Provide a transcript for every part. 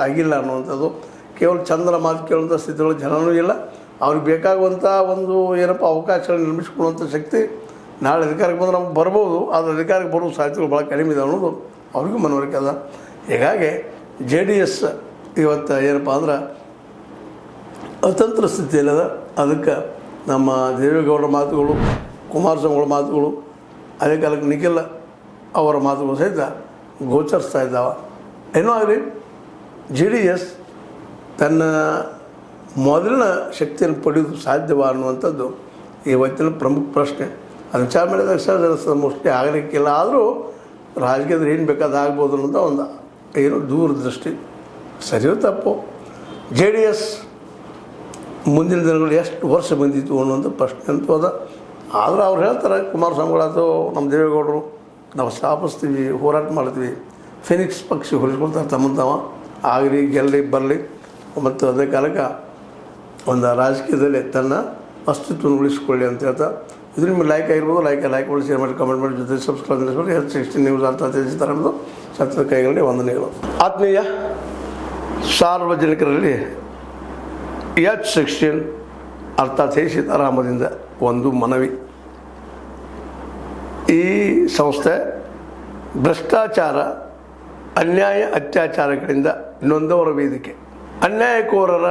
ಆಗಿಲ್ಲ ಅನ್ನುವಂಥದ್ದು. ಕೇವಲ ಚಂದ್ರ ಮಾತು ಕೇಳುವಂಥ ಸ್ಥಿತಿಗಳು ಜನನೂ ಇಲ್ಲ. ಅವ್ರಿಗೆ ಬೇಕಾಗುವಂಥ ಒಂದು ಏನಪ್ಪ ಅವಕಾಶಗಳು ನಿರ್ಮಿಸ್ಕೊಳ್ಳುವಂಥ ಶಕ್ತಿ ನಾಳೆ ಅಧಿಕಾರಕ್ಕೆ ಬಂದರೆ ನಮ್ಗೆ ಬರ್ಬೋದು. ಆದರೆ ಅಧಿಕಾರಕ್ಕೆ ಬರುವ ಸಾಧ್ಯತೆಗಳು ಭಾಳ ಕಡಿಮೆ ಇದೆ ಅನ್ನೋದು ಅವ್ರಿಗೂ ಮನವರಿಕೆ ಅದ. ಹೀಗಾಗಿ JDS ಇವತ್ತು ಏನಪ್ಪ ಅಂದ್ರೆ ಅತಂತ್ರ ಸ್ಥಿತಿಯಲ್ಲದ. ಅದಕ್ಕೆ ನಮ್ಮ ದೇವೇಗೌಡರ ಮಾತುಗಳು, ಕುಮಾರಸ್ವಾಮಿಗಳ ಮಾತುಗಳು, ಅದೇ ಕಾಲಕ್ಕೆ ನಿಖಿಲ್ ಅವರ ಮಾತುಗಳು ಸಹಿತ ಗೋಚರಿಸ್ತಾ ಇದ್ದಾವೆ. ಏನೋ ಆಗಲಿ JDS ತನ್ನ ಮೊದಲಿನ ಶಕ್ತಿಯನ್ನು ಪಡೆಯೋದು ಸಾಧ್ಯವ ಅನ್ನುವಂಥದ್ದು ಇವತ್ತಿನ ಪ್ರಮುಖ ಪ್ರಶ್ನೆ. ಅದು ವಿಚಾರ ಮಾಡಿದಾಗ ಸರ್ ಮೋಸ್ಟ್ಲಿ ಆಗಲಿಕ್ಕಿಲ್ಲ. ಆದರೂ ರಾಜಕೀಯದಲ್ಲಿ ಏನು ಬೇಕಾದ ಆಗ್ಬೋದು ಅನ್ನೋಂಥ ಒಂದು ಏನೋ ದೂರದೃಷ್ಟಿ. ಸರಿಯೋ ತಪ್ಪು, JDS ಮುಂದಿನ ದಿನಗಳು ಎಷ್ಟು ವರ್ಷ ಬಂದಿತ್ತು ಅನ್ನೋಂಥ ಪ್ರಶ್ನೆ ಅಂತೂ ಅದ. ಆದರೂ ಅವ್ರು ಹೇಳ್ತಾರೆ, ಕುಮಾರಸ್ವಾಮಿಗಳಾಯ್ತು ನಮ್ಮ ದೇವೇಗೌಡರು, ನಾವು ಸ್ಥಾಪಿಸ್ತೀವಿ, ಹೋರಾಟ ಮಾಡ್ತೀವಿ, ಫಿನಿಕ್ಸ್ ಪಕ್ಷಿ ಹೊಲಿಸ್ಕೊಳ್ತಾರೆ ತಮ್ಮ ಆಗಲಿ ಗೆಲ್ಲಿ ಬರಲಿ. ಮತ್ತು ಅದೇ ಕಾಲಕ್ಕೆ ಒಂದು ರಾಜಕೀಯದಲ್ಲಿ ತನ್ನ ಅಸ್ತಿತ್ವವನ್ನು ಉಳಿಸ್ಕೊಳ್ಳಿ ಅಂತ ಹೇಳ್ತಾ, ಇದು ನಿಮಗೆ ಲೈಕ್ ಆಗಿರ್ಬೋದು. ಲೈಕ್ ಮಾಡಿ, ಶೇರ್ ಮಾಡಿ, ಕಮೆಂಟ್ ಮಾಡಿ, ಜೊತೆ ಸಬ್ಸ್ಕ್ರೈಬ್ ಮಾಡಿಸ್ಕೊಂಡು H16 ನ್ಯೂಸ್ ಅಂತ ತಿಳಿಸ್ತಾರೆ ಅನ್ನೋದು ಸತ್ಯದ ಕೈಗಳಲ್ಲಿ ವಂದನೆಗಳು. ಆತ್ಮೀಯ ಸಾರ್ವಜನಿಕರಲ್ಲಿ H16 ಅರ್ಥಾತ್ ಸೀತಾರಾಮದಿಂದ ಒಂದು ಮನವಿ. ಈ ಸಂಸ್ಥೆ ಭ್ರಷ್ಟಾಚಾರ, ಅನ್ಯಾಯ, ಅತ್ಯಾಚಾರಗಳಿಂದ ನೊಂದವರ ವೇದಿಕೆ. ಅನ್ಯಾಯಕೋರರ,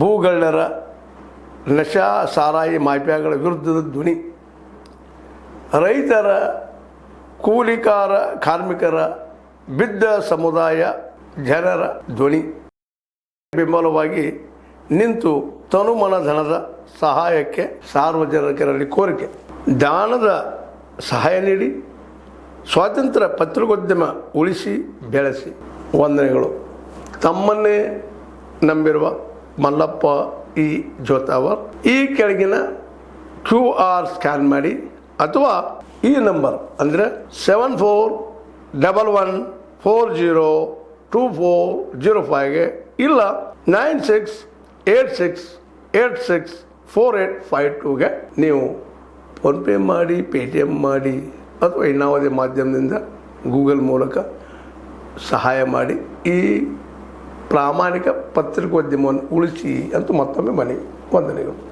ಭೂಗಳ್ಳರ, ನಶಾ ಸಾರಾಯಿ ಮಾಫಿಯಾಗಳ ವಿರುದ್ಧದ ಧ್ವನಿ. ರೈತರ, ಕೂಲಿಕಾರ, ಕಾರ್ಮಿಕರ, ಬಿದ್ದ ಸಮುದಾಯ ಜನರ ಧ್ವನಿ. ಬೆಂಬಲವಾಗಿ ನಿಂತು ತನುಮನ ಧನದ ಸಹಾಯಕ್ಕೆ ಸಾರ್ವಜನಿಕರಲ್ಲಿ ಕೋರಿಕೆ. ದಾನದ ಸಹಾಯ ನೀಡಿ ಸ್ವಾತಂತ್ರ್ಯ ಪತ್ರಿಕೋದ್ಯಮ ಉಳಿಸಿ ಬೆಳೆಸಿ. ವಂದನೆಗಳು. ತಮ್ಮನ್ನೇ ನಂಬಿರುವ ಮಲ್ಲಪ್ಪ ಇ ಜೋತಾವರ್. ಈ ಕೆಳಗಿನ QR ಸ್ಕ್ಯಾನ್ ಮಾಡಿ ಅಥವಾ ಈ ನಂಬರ್ ಅಂದರೆ 7411402405ಗೆ ಇಲ್ಲ 9686864852ಗೆ ನೀವು ಫೋನ್ಪೇ ಮಾಡಿ, Paytm ಮಾಡಿ ಅಥವಾ ಇನ್ನಾವುದೇ ಮಾಧ್ಯಮದಿಂದ ಗೂಗಲ್ ಮೂಲಕ ಸಹಾಯ ಮಾಡಿ ಈ ಪ್ರಾಮಾಣಿಕ ಪತ್ರಿಕೋದ್ಯಮವನ್ನು ಉಳಿಸಿ ಅಂತ ಮತ್ತೊಮ್ಮೆ ಮನವಿ. ವಂದನೆಗಳು.